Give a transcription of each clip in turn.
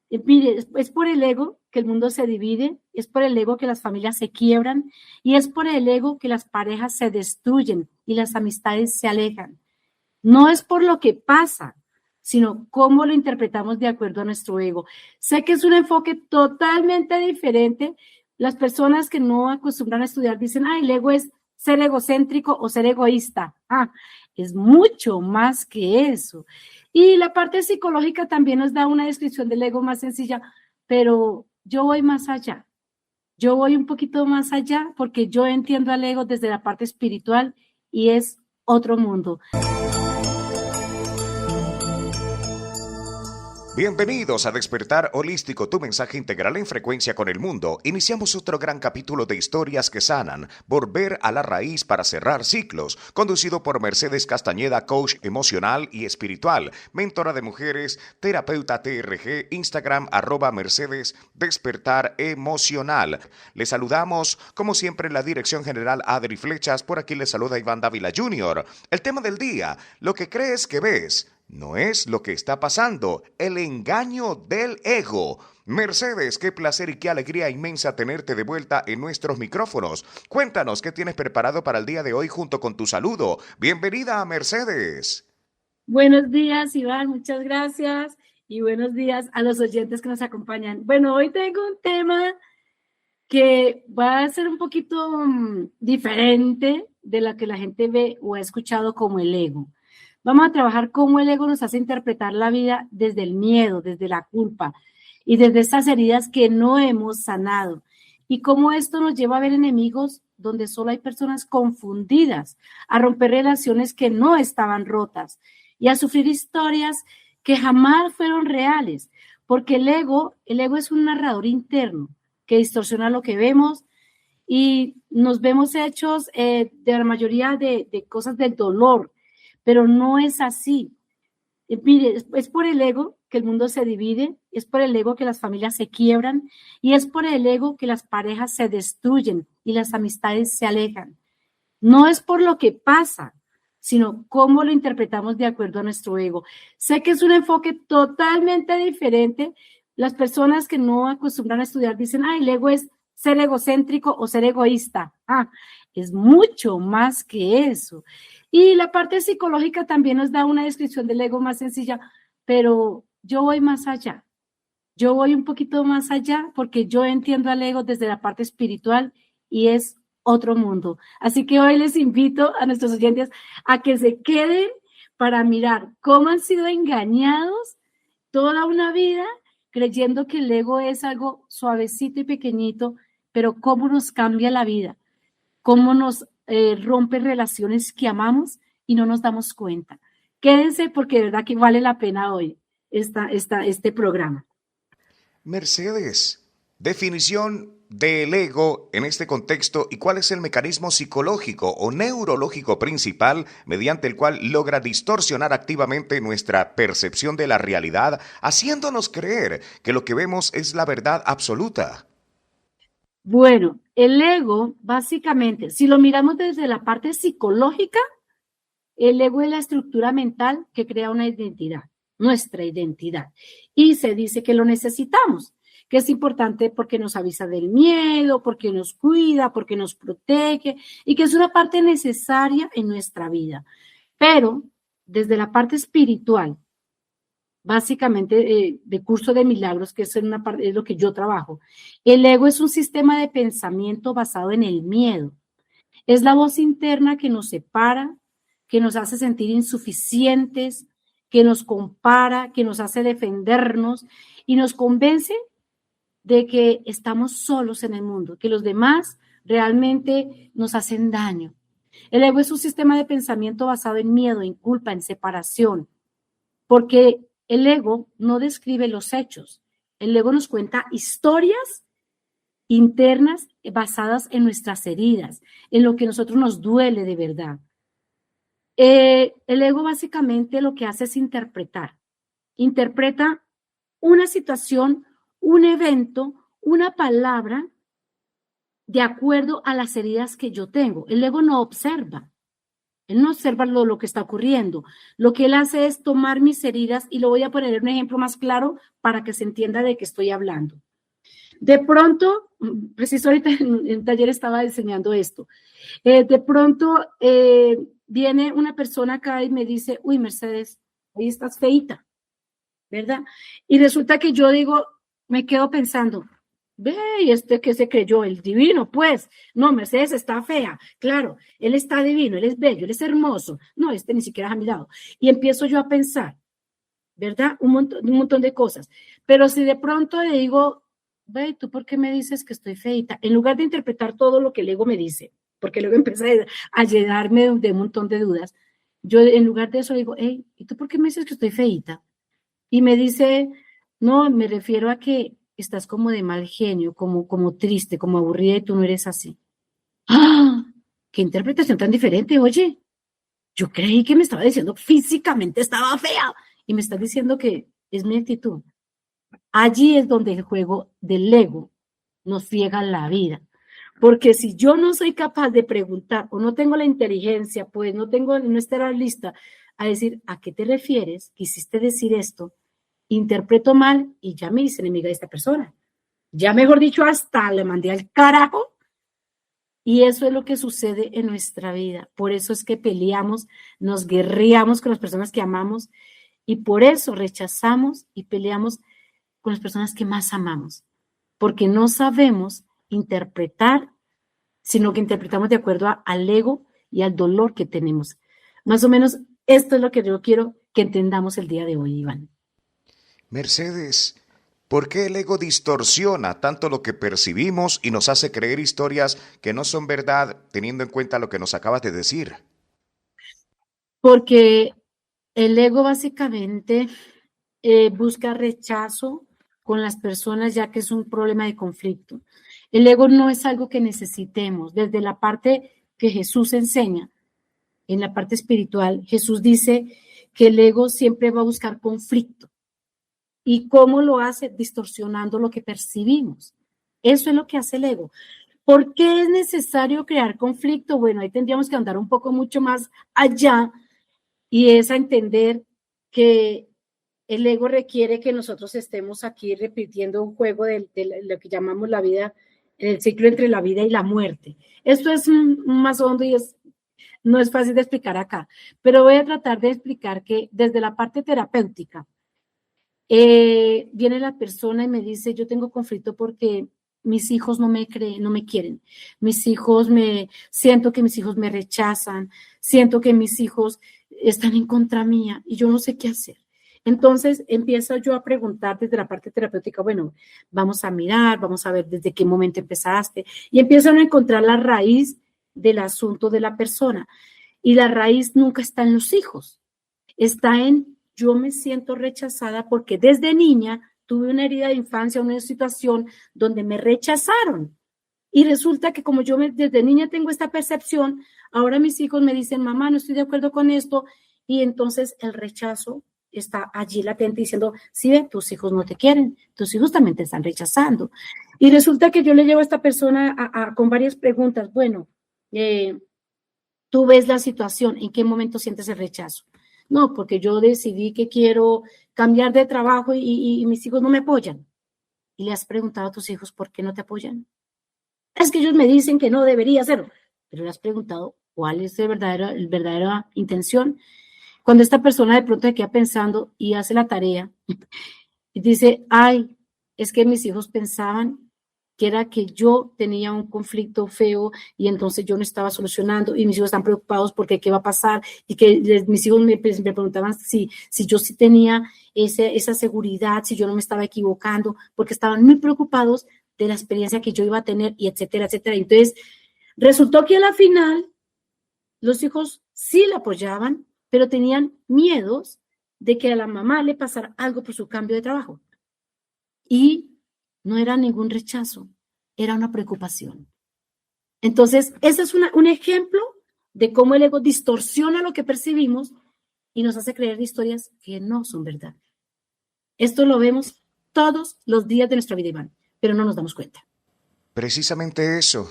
Mire, es por el ego que el mundo se divide, es por el ego que las familias se quiebran y es por el ego que las parejas se destruyen y las amistades se alejan. No es por lo que pasa, sino cómo lo interpretamos de acuerdo a nuestro ego. Sé que es un enfoque totalmente diferente. Las personas que no acostumbran a estudiar dicen, el ego es ser egocéntrico o ser egoísta. Es mucho más que eso. Y la parte psicológica también nos da una descripción del ego más sencilla, pero yo voy más allá. Yo voy un poquito más allá porque yo entiendo al ego desde la parte espiritual y es otro mundo. Bienvenidos a Despertar Holístico, tu mensaje integral en frecuencia con el mundo. Iniciamos otro gran capítulo de historias que sanan, volver a la raíz para cerrar ciclos, conducido por Mercedes Castañeda, coach emocional y espiritual, mentora de mujeres, terapeuta TRG, Instagram @Mercedes Despertar Emocional. Les saludamos, como siempre, en la dirección general Adri Flechas. Por aquí les saluda Iván Dávila Jr. El tema del día, lo que crees que ves no es lo que está pasando, el engaño del ego. Mercedes, qué placer y qué alegría inmensa tenerte de vuelta en nuestros micrófonos. Cuéntanos qué tienes preparado para el día de hoy junto con tu saludo. Bienvenida a Mercedes. Buenos días, Iván, muchas gracias. Y buenos días a los oyentes que nos acompañan. Bueno, hoy tengo un tema que va a ser un poquito diferente de la que la gente ve o ha escuchado como el ego. Vamos a trabajar cómo el ego nos hace interpretar la vida desde el miedo, desde la culpa y desde estas heridas que no hemos sanado. Y cómo esto nos lleva a ver enemigos donde solo hay personas confundidas, a romper relaciones que no estaban rotas y a sufrir historias que jamás fueron reales, porque el ego es un narrador interno que distorsiona lo que vemos y nos vemos hechos de la mayoría de cosas del dolor, pero no es así. Mire, es por el ego que el mundo se divide, es por el ego que las familias se quiebran y es por el ego que las parejas se destruyen y las amistades se alejan. No es por lo que pasa, sino cómo lo interpretamos de acuerdo a nuestro ego. Sé que es un enfoque totalmente diferente. Las personas que no acostumbran a estudiar dicen, el ego es ser egocéntrico o ser egoísta. Es mucho más que eso. Y la parte psicológica también nos da una descripción del ego más sencilla, pero yo voy más allá. Yo voy un poquito más allá porque yo entiendo al ego desde la parte espiritual y es otro mundo. Así que hoy les invito a nuestros oyentes a que se queden para mirar cómo han sido engañados toda una vida creyendo que el ego es algo suavecito y pequeñito, pero cómo nos cambia la vida, cómo nos rompe relaciones que amamos y no nos damos cuenta. Quédense porque de verdad que vale la pena hoy este programa. Mercedes, definición del ego en este contexto y cuál es el mecanismo psicológico o neurológico principal mediante el cual logra distorsionar activamente nuestra percepción de la realidad, haciéndonos creer que lo que vemos es la verdad absoluta. Bueno, el ego, básicamente, si lo miramos desde la parte psicológica, el ego es la estructura mental que crea una identidad, nuestra identidad. Y se dice que lo necesitamos, que es importante porque nos avisa del miedo, porque nos cuida, porque nos protege y que es una parte necesaria en nuestra vida. Pero desde la parte espiritual, básicamente de curso de milagros, que es lo que yo trabajo, el ego es un sistema de pensamiento basado en el miedo. Es la voz interna que nos separa, que nos hace sentir insuficientes, que nos compara, que nos hace defendernos y nos convence de que estamos solos en el mundo, que los demás realmente nos hacen daño. El ego es un sistema de pensamiento basado en miedo, en culpa, en separación, porque el ego no describe los hechos. El ego nos cuenta historias internas basadas en nuestras heridas, en lo que a nosotros nos duele de verdad. El ego básicamente lo que hace es interpreta una situación, un evento, una palabra de acuerdo a las heridas que yo tengo. El ego no observa, Él no observa lo que está ocurriendo. Lo que él hace es tomar mis heridas y lo voy a poner en un ejemplo más claro para que se entienda de qué estoy hablando. De pronto, preciso ahorita en taller estaba enseñando esto, de pronto viene una persona acá y me dice, uy, Mercedes, ahí estás feíta, ¿verdad? Y resulta que yo digo, me quedo pensando, ve, y este que se creyó, el divino, pues, no, Mercedes está fea, claro, él está divino, él es bello, él es hermoso, no, este ni siquiera ha mirado. Y empiezo yo a pensar, ¿verdad? Un montón de cosas. Pero si de pronto le digo, ve, ¿tú por qué me dices que estoy feita? En lugar de interpretar todo lo que el ego me dice, porque luego empecé a llenarme de un montón de dudas, yo en lugar de eso digo, hey, ¿y tú por qué me dices que estoy feita? Y me dice, no, me refiero a que estás como de mal genio, como triste, como aburrida y tú no eres así. ¡Ah! ¡Qué interpretación tan diferente! Oye, yo creí que me estaba diciendo físicamente estaba fea y me estás diciendo que es mi actitud. Allí es donde el juego del ego nos friega la vida. Porque si yo no soy capaz de preguntar o no tengo la inteligencia, pues no estará lista a decir a qué te refieres, quisiste decir esto, interpreto mal y ya me hice enemiga de esta persona. Ya mejor dicho, hasta le mandé al carajo. Y eso es lo que sucede en nuestra vida. Por eso es que peleamos, nos guerreamos con las personas que amamos y por eso rechazamos y peleamos con las personas que más amamos. Porque no sabemos interpretar, sino que interpretamos de acuerdo al ego y al dolor que tenemos. Más o menos esto es lo que yo quiero que entendamos el día de hoy, Iván. Mercedes, ¿por qué el ego distorsiona tanto lo que percibimos y nos hace creer historias que no son verdad, teniendo en cuenta lo que nos acabas de decir? Porque el ego básicamente busca rechazo con las personas ya que es un problema de conflicto. El ego no es algo que necesitemos. Desde la parte que Jesús enseña, en la parte espiritual, Jesús dice que el ego siempre va a buscar conflicto. ¿Y cómo lo hace? Distorsionando lo que percibimos. Eso es lo que hace el ego. ¿Por qué es necesario crear conflicto? Bueno, ahí tendríamos que andar un poco mucho más allá y es a entender que el ego requiere que nosotros estemos aquí repitiendo un juego de lo que llamamos la vida, el ciclo entre la vida y la muerte. Esto es más hondo y no es fácil de explicar acá, pero voy a tratar de explicar que desde la parte terapéutica, viene la persona y me dice, yo tengo conflicto porque mis hijos no me creen, no me quieren. Siento que mis hijos me rechazan, siento que mis hijos están en contra mía y yo no sé qué hacer. Entonces empiezo yo a preguntar desde la parte terapéutica, bueno, vamos a mirar, vamos a ver desde qué momento empezaste y empiezan a encontrar la raíz del asunto de la persona. Y la raíz nunca está en los hijos, está en yo me siento rechazada porque desde niña tuve una herida de infancia, una situación donde me rechazaron. Y resulta que como desde niña tengo esta percepción, ahora mis hijos me dicen, mamá, no estoy de acuerdo con esto. Y entonces el rechazo está allí latente diciendo, sí, tus hijos no te quieren, tus hijos también te están rechazando. Y resulta que yo le llevo a esta persona con varias preguntas. Bueno, tú ves la situación, ¿en qué momento sientes el rechazo? No, porque yo decidí que quiero cambiar de trabajo y mis hijos no me apoyan. Y le has preguntado a tus hijos por qué no te apoyan. Es que ellos me dicen que no debería hacerlo, pero le has preguntado cuál es la verdadera intención. Cuando esta persona de pronto se queda pensando y hace la tarea y dice, ay, es que mis hijos pensaban que era que yo tenía un conflicto feo y entonces yo no estaba solucionando y mis hijos están preocupados porque qué va a pasar y que mis hijos me preguntaban si yo sí tenía esa seguridad, si yo no me estaba equivocando, porque estaban muy preocupados de la experiencia que yo iba a tener y etcétera, etcétera. Entonces, resultó que a la final los hijos sí la apoyaban, pero tenían miedos de que a la mamá le pasara algo por su cambio de trabajo. Y no era ningún rechazo, era una preocupación. Entonces, ese es un ejemplo de cómo el ego distorsiona lo que percibimos y nos hace creer historias que no son verdad. Esto lo vemos todos los días de nuestra vida, Iván, pero no nos damos cuenta. Precisamente eso,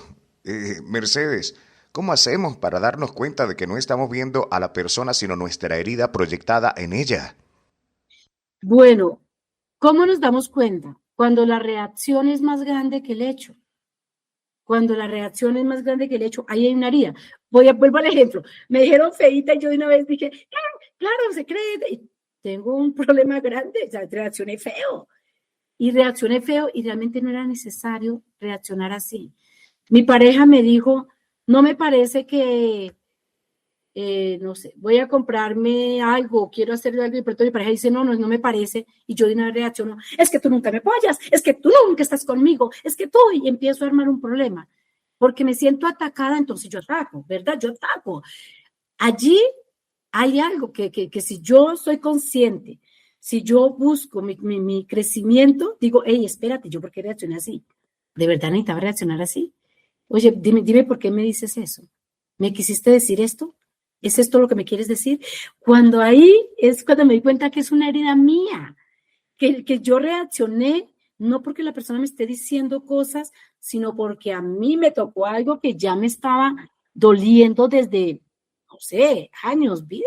Mercedes. ¿Cómo hacemos para darnos cuenta de que no estamos viendo a la persona, sino nuestra herida proyectada en ella? Bueno, ¿cómo nos damos cuenta? Cuando la reacción es más grande que el hecho. Cuando la reacción es más grande que el hecho, ahí hay una herida. Vuelvo al ejemplo. Me dijeron feíta y yo de una vez dije, claro, se cree. Y tengo un problema grande, o sea, reaccioné feo. Y reaccioné feo y realmente no era necesario reaccionar así. Mi pareja me dijo, no me parece que, no sé, voy a comprarme algo, quiero hacer algo, pero mi pareja dice, no me parece, y yo de una vez reacciono, es que tú nunca me apoyas, es que tú nunca estás conmigo, es que tú, y empiezo a armar un problema, porque me siento atacada, entonces yo ataco, ¿verdad? Yo ataco. Allí hay algo que si yo soy consciente, si yo busco mi crecimiento, digo, hey, espérate, ¿yo por qué reaccioné así? ¿De verdad necesitaba reaccionar así? Oye, dime por qué me dices eso. ¿Me quisiste decir esto? ¿Es esto lo que me quieres decir? Cuando ahí es cuando me di cuenta que es una herida mía, que yo reaccioné no porque la persona me esté diciendo cosas, sino porque a mí me tocó algo que ya me estaba doliendo desde, no sé, años, vida,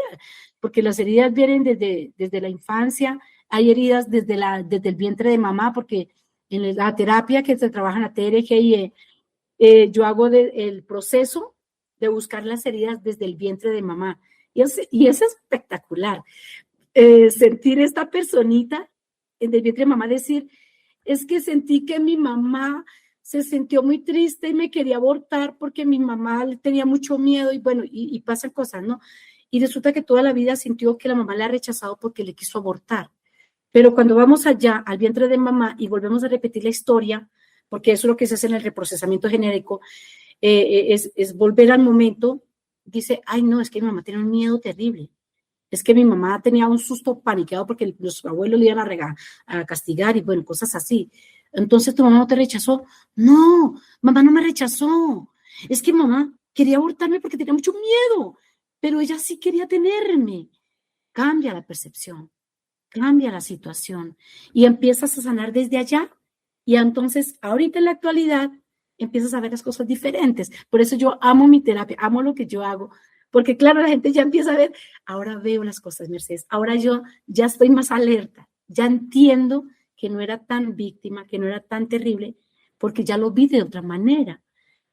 porque las heridas vienen desde la infancia, hay heridas desde el vientre de mamá, porque en la terapia que se trabaja en la TRG, yo hago el proceso de buscar las heridas desde el vientre de mamá. Y es espectacular. Sentir esta personita en el vientre de mamá decir, es que sentí que mi mamá se sintió muy triste y me quería abortar porque mi mamá tenía mucho miedo y bueno, y pasan cosas, ¿no? Y resulta que toda la vida sintió que la mamá la ha rechazado porque le quiso abortar. Pero cuando vamos allá al vientre de mamá y volvemos a repetir la historia, porque eso es lo que se hace en el reprocesamiento genérico, es volver al momento, dice, ay no, es que mi mamá tiene un miedo terrible, es que mi mamá tenía un susto paniqueado porque los abuelos le iban a castigar y bueno, cosas así. Entonces, ¿tu mamá no te rechazó? No, mamá no me rechazó. Es que mamá quería abortarme porque tenía mucho miedo, pero ella sí quería tenerme. Cambia la percepción, cambia la situación y empiezas a sanar desde allá. Y entonces, ahorita en la actualidad, empiezas a ver las cosas diferentes. Por eso yo amo mi terapia, amo lo que yo hago, porque claro, la gente ya empieza a ver, ahora veo las cosas, Mercedes, ahora yo ya estoy más alerta, ya entiendo que no era tan víctima, que no era tan terrible, porque ya lo vi de otra manera.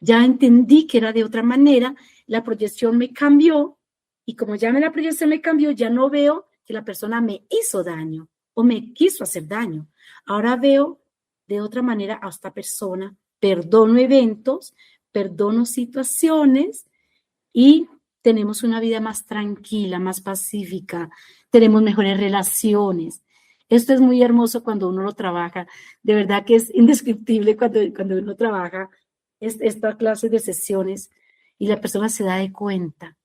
Ya entendí que era de otra manera, la proyección me cambió y como ya la proyección me cambió, ya no veo que la persona me hizo daño o me quiso hacer daño. Ahora veo de otra manera a esta persona, perdono eventos, perdono situaciones y tenemos una vida más tranquila, más pacífica, tenemos mejores relaciones. Esto es muy hermoso cuando uno lo trabaja. De verdad que es indescriptible cuando uno trabaja esta clase de sesiones y la persona se da de cuenta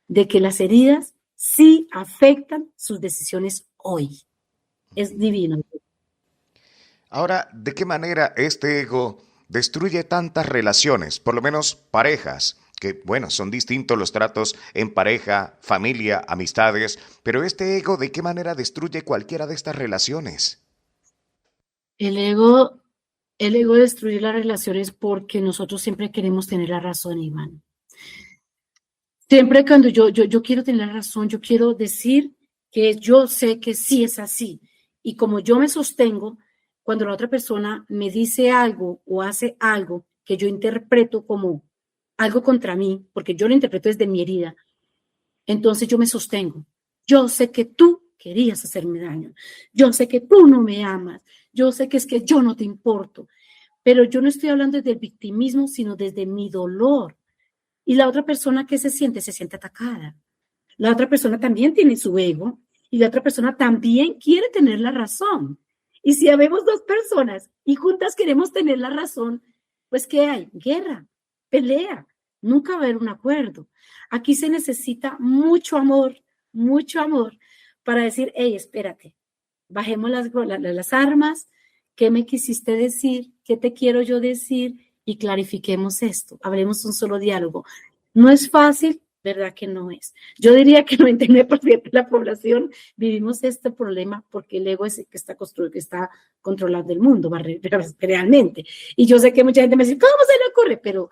de que las heridas sí afectan sus decisiones hoy. Es divino. Ahora, ¿de qué manera este ego destruye tantas relaciones, por lo menos parejas? Que, bueno, son distintos los tratos en pareja, familia, amistades, pero este ego, ¿de qué manera destruye cualquiera de estas relaciones? El ego, el ego destruye las relaciones porque nosotros siempre queremos tener la razón, Iván. Siempre cuando yo quiero tener la razón, yo quiero decir que yo sé que sí es así. Y como yo me sostengo, cuando la otra persona me dice algo o hace algo que yo interpreto como algo contra mí, porque yo lo interpreto desde mi herida, entonces yo me sostengo. Yo sé que tú querías hacerme daño. Yo sé que tú no me amas. Yo sé que es que yo no te importo. Pero yo no estoy hablando desde el victimismo, sino desde mi dolor. Y la otra persona que se siente atacada. La otra persona también tiene su ego y la otra persona también quiere tener la razón. Y si habemos dos personas y juntas queremos tener la razón, pues ¿qué hay? Guerra, pelea, nunca va a haber un acuerdo. Aquí se necesita mucho amor para decir, hey, espérate, bajemos las armas, ¿qué me quisiste decir? ¿Qué te quiero yo decir? Y clarifiquemos esto, hablemos un solo diálogo. No es fácil, ¿verdad que no es? Yo diría que el 99% de la población vivimos este problema porque el ego es el que está construido, que está controlando el mundo realmente. Y yo sé que mucha gente me dice, ¿cómo se le ocurre? Pero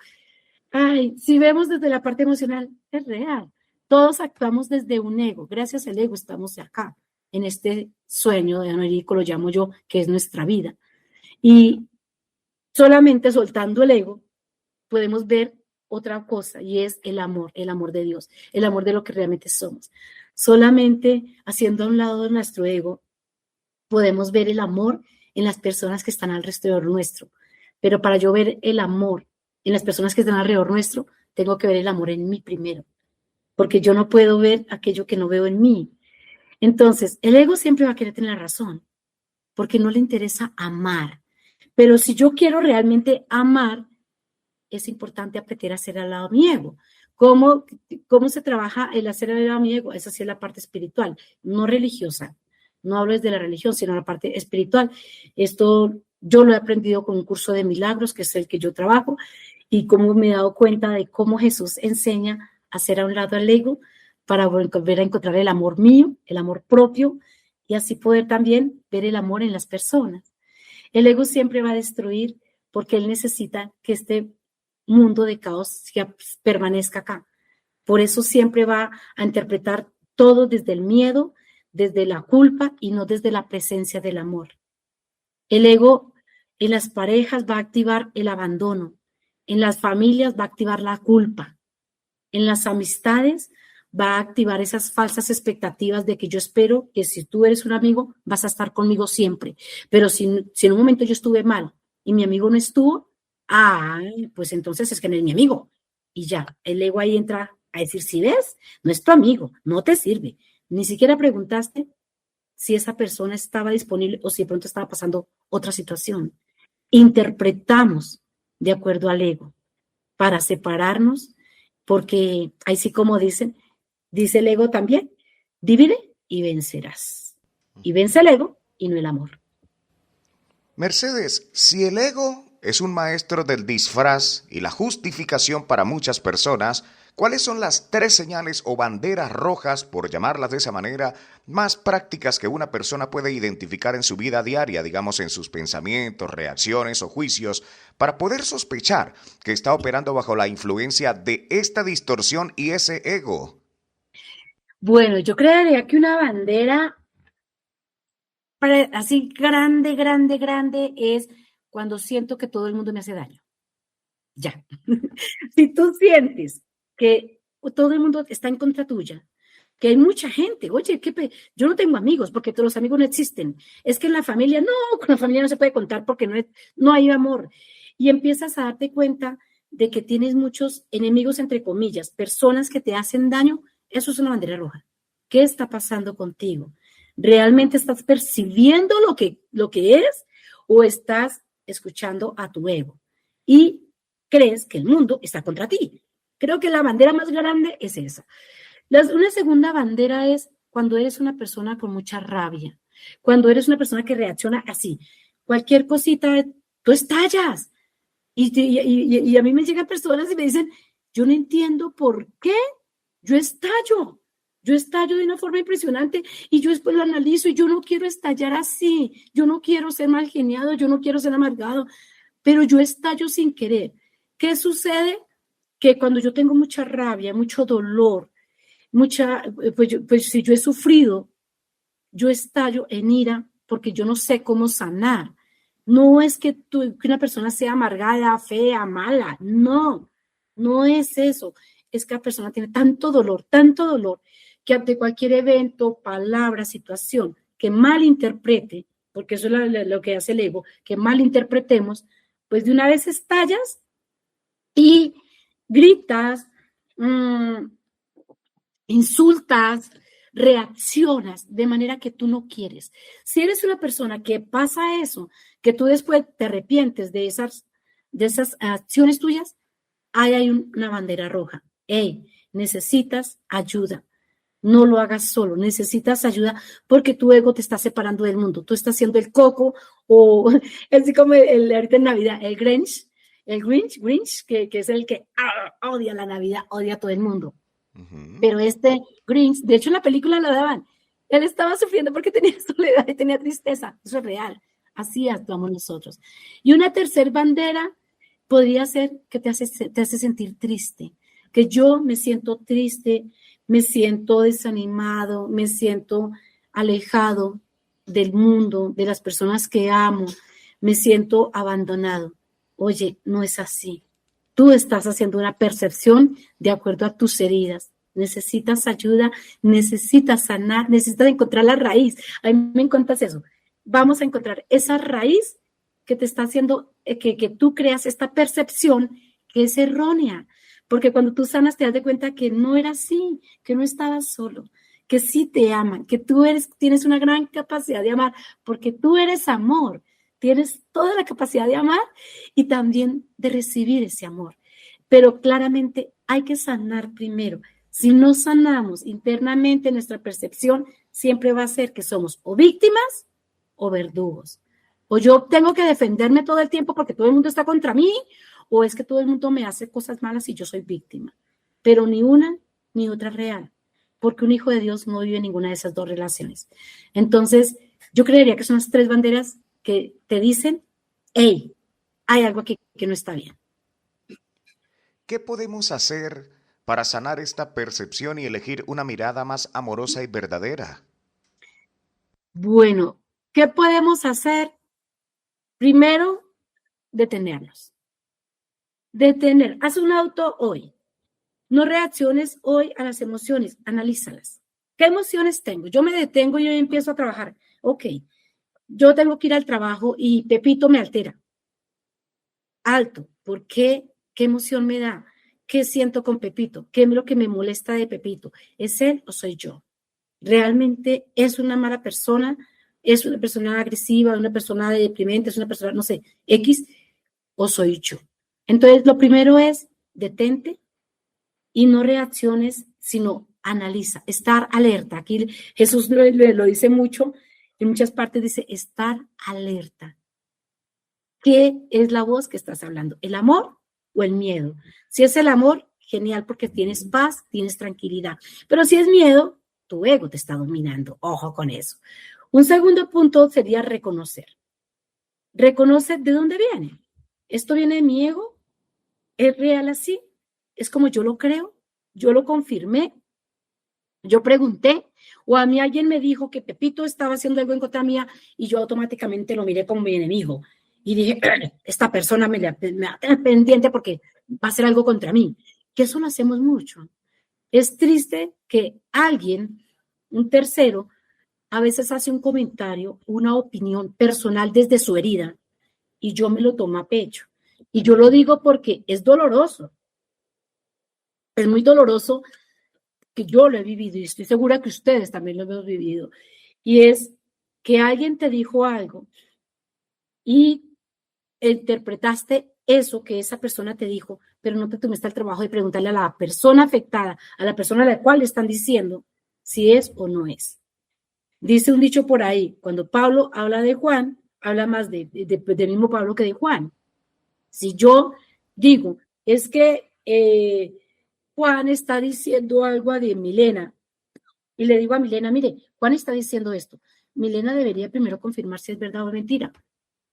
Ay, si vemos desde la parte emocional, es real. Todos actuamos desde un ego. Gracias al ego estamos acá, en este sueño de Américo, lo llamo yo, que es nuestra vida. Y solamente soltando el ego podemos ver otra cosa y es el amor de Dios, el amor de lo que realmente somos. Solamente haciendo a un lado de nuestro ego podemos ver el amor en las personas que están alrededor nuestro. Pero para yo ver el amor en las personas que están alrededor nuestro, tengo que ver el amor en mí primero, porque yo no puedo ver aquello que no veo en mí. Entonces, el ego siempre va a querer tener la razón, porque no le interesa amar. Pero si yo quiero realmente amar, es importante aprender a hacer al lado mi ego. ¿Cómo se trabaja el hacer al lado mi ego? Esa sí es la parte espiritual, no religiosa. No hablo desde la religión, sino la parte espiritual. Esto yo lo he aprendido con un curso de milagros, que es el que yo trabajo, y cómo me he dado cuenta de cómo Jesús enseña a hacer a un lado al ego para volver a encontrar el amor mío, el amor propio, y así poder también ver el amor en las personas. El ego siempre va a destruir porque él necesita que este mundo de caos permanezca acá. Por eso siempre va a interpretar todo desde el miedo, desde la culpa y no desde la presencia del amor. El ego en las parejas va a activar el abandono, en las familias va a activar la culpa, en las amistades va a activar esas falsas expectativas de que yo espero que si tú eres un amigo vas a estar conmigo siempre, pero si en un momento yo estuve mal y mi amigo no estuvo, pues entonces es que no es mi amigo. Y ya, el ego ahí entra a decir, si ves, no es tu amigo, no te sirve. Ni siquiera preguntaste si esa persona estaba disponible o si de pronto estaba pasando otra situación. Interpretamos de acuerdo al ego para separarnos, porque ahí sí como dice el ego también, divide y vencerás. Y vence el ego y no el amor. Mercedes, si el ego es un maestro del disfraz y la justificación para muchas personas, ¿cuáles son las 3 señales o banderas rojas, por llamarlas de esa manera, más prácticas que una persona puede identificar en su vida diaria, digamos en sus pensamientos, reacciones o juicios, para poder sospechar que está operando bajo la influencia de esta distorsión y ese ego? Bueno, yo creería que una bandera así grande, grande, grande es cuando siento que todo el mundo me hace daño. Ya. Si tú sientes que todo el mundo está en contra tuya, que hay mucha gente, oye, yo no tengo amigos porque todos los amigos no existen. Es que en la familia, no, con la familia no se puede contar porque no hay amor. Y empiezas a darte cuenta de que tienes muchos enemigos, entre comillas, personas que te hacen daño, eso es una bandera roja. ¿Qué está pasando contigo? ¿Realmente estás percibiendo lo que eres o estás escuchando a tu ego? Y crees que el mundo está contra ti. Creo que la bandera más grande es esa. Una segunda bandera es cuando eres una persona con mucha rabia, cuando eres una persona que reacciona así. Cualquier cosita, tú estallas. Y a mí me llegan personas y me dicen, yo no entiendo por qué yo estallo. Yo estallo de una forma impresionante y yo después lo analizo y yo no quiero estallar así. Yo no quiero ser mal geniado, yo no quiero ser amargado, pero yo estallo sin querer. ¿Qué sucede? Que cuando yo tengo mucha rabia, mucho dolor, pues si yo he sufrido, yo estallo en ira porque yo no sé cómo sanar. No es que una persona sea amargada, fea, mala, no es eso. Es que la persona tiene tanto dolor, que ante cualquier evento, palabra, situación que malinterprete, porque eso es lo que hace el ego, que malinterpretemos, pues de una vez estallas y gritas, insultas, reaccionas de manera que tú no quieres. Si eres una persona que pasa eso, que tú después te arrepientes de esas acciones tuyas, ahí hay una bandera roja. Hey, necesitas ayuda. No lo hagas solo, necesitas ayuda porque tu ego te está separando del mundo. Tú estás siendo el coco o así como ahorita en Navidad, el Grinch, que es el que odia la Navidad, odia a todo el mundo. Pero este Grinch, de hecho en la película lo daban, él estaba sufriendo porque tenía soledad y tenía tristeza, eso es real, así actuamos nosotros. Y una tercera bandera podría ser que te hace sentir triste, que yo me siento triste, me siento desanimado, me siento alejado del mundo, de las personas que amo, me siento abandonado. Oye, no es así. Tú estás haciendo una percepción de acuerdo a tus heridas. Necesitas ayuda, necesitas sanar, necesitas encontrar la raíz. A mí me encanta eso. Vamos a encontrar esa raíz que te está haciendo que tú creas esta percepción que es errónea. Porque cuando tú sanas te das de cuenta que no era así, que no estabas solo, que sí te aman, que tienes una gran capacidad de amar, porque tú eres amor, tienes toda la capacidad de amar y también de recibir ese amor. Pero claramente hay que sanar primero. Si no sanamos internamente nuestra percepción, siempre va a ser que somos o víctimas o verdugos. O yo tengo que defenderme todo el tiempo porque todo el mundo está contra mí, o es que todo el mundo me hace cosas malas y yo soy víctima. Pero ni una ni otra real, porque un hijo de Dios no vive en ninguna de esas dos relaciones. Entonces, yo creería que son las tres banderas que te dicen, hey, hay algo aquí que no está bien. ¿Qué podemos hacer para sanar esta percepción y elegir una mirada más amorosa y verdadera? Bueno, ¿qué podemos hacer? Primero, detenernos. Haz un auto hoy. No reacciones hoy a las emociones, analízalas. ¿Qué emociones tengo? Yo me detengo y yo empiezo a trabajar. Ok, yo tengo que ir al trabajo y Pepito me altera. Alto, ¿por qué? ¿Qué emoción me da? ¿Qué siento con Pepito? ¿Qué es lo que me molesta de Pepito? ¿Es él o soy yo? ¿Realmente es una mala persona? ¿Es una persona agresiva? ¿Una persona deprimente? ¿Es una persona, no sé, X? ¿O soy yo? Entonces, lo primero es detente y no reacciones, sino analiza, estar alerta. Aquí Jesús lo dice mucho, en muchas partes dice estar alerta. ¿Qué es la voz que estás hablando? ¿El amor o el miedo? Si es el amor, genial, porque tienes paz, tienes tranquilidad. Pero si es miedo, tu ego te está dominando. Ojo con eso. Un segundo punto sería reconocer. Reconoce de dónde viene. ¿Esto viene de mi ego? ¿Es real así? ¿Es como yo lo creo? ¿Yo lo confirmé? ¿Yo pregunté? ¿O a mí alguien me dijo que Pepito estaba haciendo algo en contra mía y yo automáticamente lo miré como mi enemigo? Y dije, esta persona me va a tener pendiente porque va a hacer algo contra mí. Que eso lo hacemos mucho. Es triste que alguien, un tercero, a veces hace un comentario, una opinión personal desde su herida y yo me lo tomo a pecho. Y yo lo digo porque es doloroso. Es muy doloroso que yo lo he vivido y estoy segura que ustedes también lo hemos vivido. Y es que alguien te dijo algo y interpretaste eso que esa persona te dijo, pero no te tomaste el trabajo de preguntarle a la persona afectada, a la persona a la cual le están diciendo si es o no es. Dice un dicho por ahí, cuando Pablo habla de Juan, habla más del mismo Pablo que de Juan. Si yo digo, es que Juan está diciendo algo de Milena, y le digo a Milena, mire, Juan está diciendo esto. Milena debería primero confirmar si es verdad o mentira.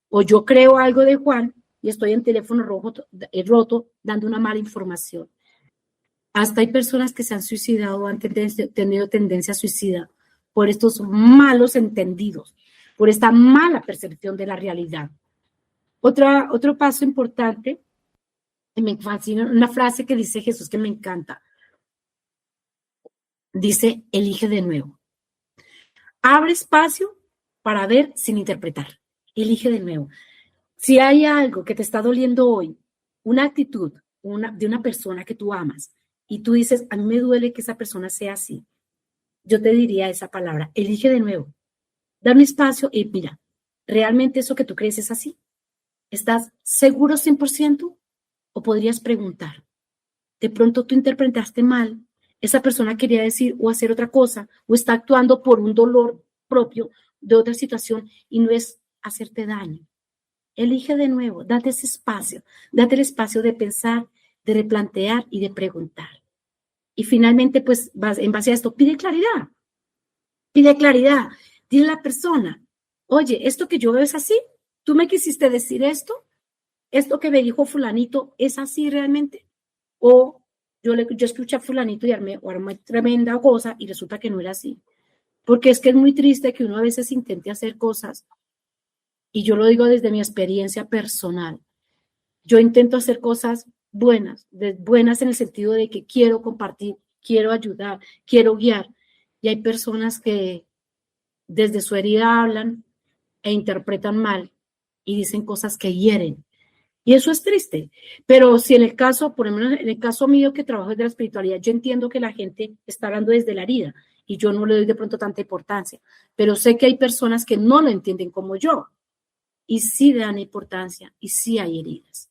O yo creo algo de Juan y estoy en teléfono roto dando una mala información. Hasta hay personas que se han suicidado o han tenido tendencia a suicida por estos malos entendidos, por esta mala percepción de la realidad. Otro paso importante, me fascina una frase que dice Jesús que me encanta. Dice, elige de nuevo. Abre espacio para ver sin interpretar. Elige de nuevo. Si hay algo que te está doliendo hoy, una actitud de una persona que tú amas, y tú dices, a mí me duele que esa persona sea así, yo te diría esa palabra, elige de nuevo. Dame espacio y mira, ¿realmente eso que tú crees es así? ¿Estás seguro 100%? ¿O podrías preguntar? De pronto tú interpretaste mal, esa persona quería decir o hacer otra cosa, o está actuando por un dolor propio de otra situación y no es hacerte daño. Elige de nuevo, date ese espacio, date el espacio de pensar, de replantear y de preguntar. Y finalmente, pues, en base a esto, pide claridad. Dile a la persona, oye, esto que yo veo es así, tú me quisiste decir esto, ¿esto que me dijo fulanito es así realmente? O yo escuché a fulanito y armé tremenda cosa y resulta que no era así. Porque es que es muy triste que uno a veces intente hacer cosas, y yo lo digo desde mi experiencia personal. Yo intento hacer cosas buenas, buenas en el sentido de que quiero compartir, quiero ayudar, quiero guiar. Y hay personas que desde su herida hablan e interpretan mal y dicen cosas que hieren. Y eso es triste. Pero si en el caso, por lo menos en el caso mío que trabajo desde la espiritualidad, yo entiendo que la gente está hablando desde la herida y yo no le doy de pronto tanta importancia. Pero sé que hay personas que no lo entienden como yo y sí dan importancia y sí hay heridas.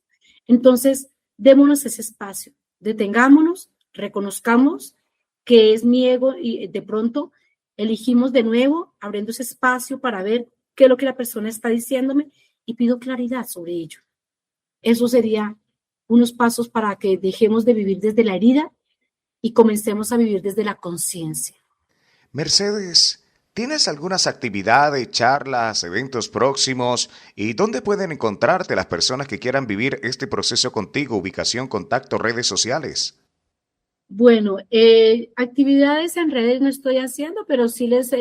Entonces, démonos ese espacio, detengámonos, reconozcamos que es mi ego y de pronto elegimos de nuevo, abriendo ese espacio para ver qué es lo que la persona está diciéndome y pido claridad sobre ello. Eso sería unos pasos para que dejemos de vivir desde la herida y comencemos a vivir desde la conciencia. Mercedes, ¿tienes algunas actividades, charlas, eventos próximos? ¿Y dónde pueden encontrarte las personas que quieran vivir este proceso contigo? Ubicación, contacto, redes sociales. Bueno, actividades en redes no estoy haciendo, pero sí les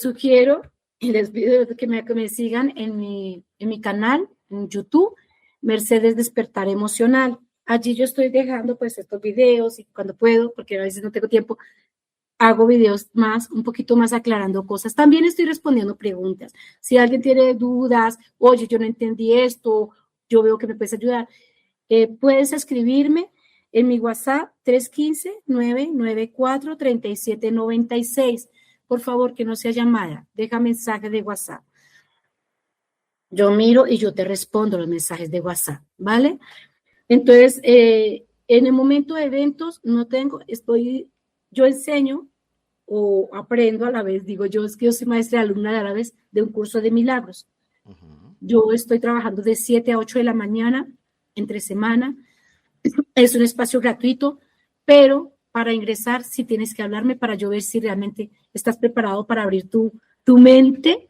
sugiero y les pido que me sigan en mi canal, en YouTube, Mercedes Despertar Emocional. Allí yo estoy dejando pues estos videos y cuando puedo, porque a veces no tengo tiempo, hago videos más, un poquito más aclarando cosas. También estoy respondiendo preguntas. Si alguien tiene dudas, oye, yo no entendí esto, yo veo que me puedes ayudar, puedes escribirme en mi WhatsApp 315-994-3796. Por favor, que no sea llamada, deja mensaje de WhatsApp. Yo miro y yo te respondo los mensajes de WhatsApp, ¿vale? Entonces, en el momento de eventos no tengo, yo enseño o aprendo a la vez, digo yo, es que yo soy maestra y alumna a la vez de un curso de milagros. Yo estoy trabajando de 7 a 8 de la mañana, entre semana. Es un espacio gratuito, pero para ingresar sí tienes que hablarme para yo ver si realmente estás preparado para abrir tu mente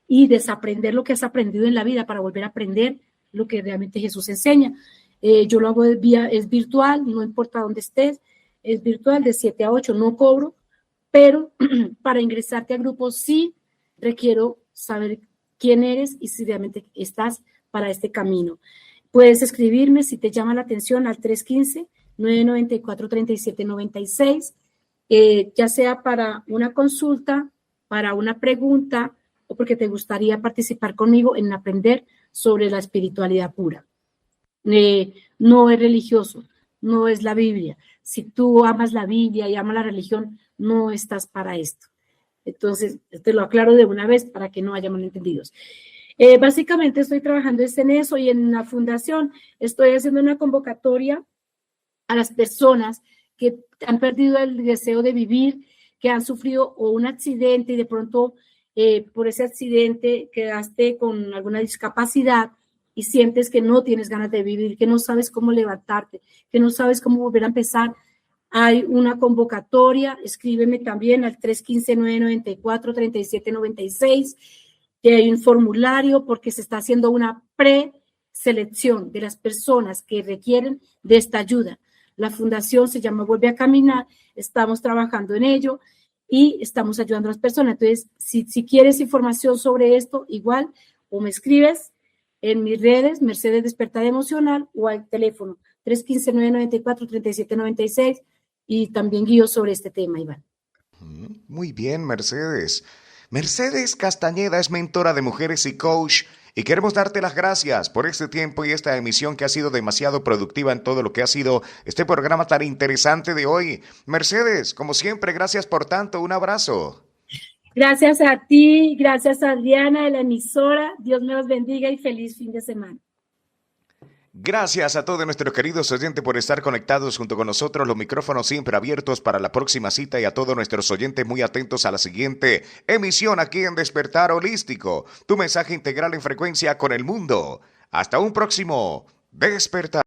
y desaprender lo que has aprendido en la vida para volver a aprender lo que realmente Jesús enseña. Yo lo hago es virtual, no importa dónde estés, es virtual de 7 a 8, no cobro, pero para ingresarte a grupos sí requiero saber quién eres y si realmente estás para este camino. Puedes escribirme si te llama la atención al 315-994-3796, ya sea para una consulta, para una pregunta o porque te gustaría participar conmigo en aprender sobre la espiritualidad pura. No es religioso, no es la Biblia. Si tú amas la Biblia y amas la religión, no estás para esto. Entonces, te lo aclaro de una vez para que no haya malentendidos. Básicamente estoy trabajando en eso y en la fundación estoy haciendo una convocatoria a las personas que han perdido el deseo de vivir, que han sufrido o un accidente y de pronto por ese accidente quedaste con alguna discapacidad y sientes que no tienes ganas de vivir, que no sabes cómo levantarte, que no sabes cómo volver a empezar. Hay una convocatoria, escríbeme también al 315-994-3796, que hay un formulario porque se está haciendo una preselección de las personas que requieren de esta ayuda. La fundación se llama Vuelve a Caminar, estamos trabajando en ello y estamos ayudando a las personas. Entonces, si quieres información sobre esto, igual, o me escribes en mis redes, Mercedes Despertar Emocional, o al teléfono 315-994-3796, y también guío sobre este tema, Iván. Muy bien, Mercedes. Mercedes Castañeda es mentora de mujeres y coach, y queremos darte las gracias por este tiempo y esta emisión que ha sido demasiado productiva en todo lo que ha sido este programa tan interesante de hoy. Mercedes, como siempre, gracias por tanto. Un abrazo. Gracias a ti, gracias a Adriana de la emisora. Dios me los bendiga y feliz fin de semana. Gracias a todos nuestros queridos oyentes por estar conectados junto con nosotros, los micrófonos siempre abiertos para la próxima cita y a todos nuestros oyentes muy atentos a la siguiente emisión aquí en Despertar Holístico, tu mensaje integral en frecuencia con el mundo. Hasta un próximo Despertar.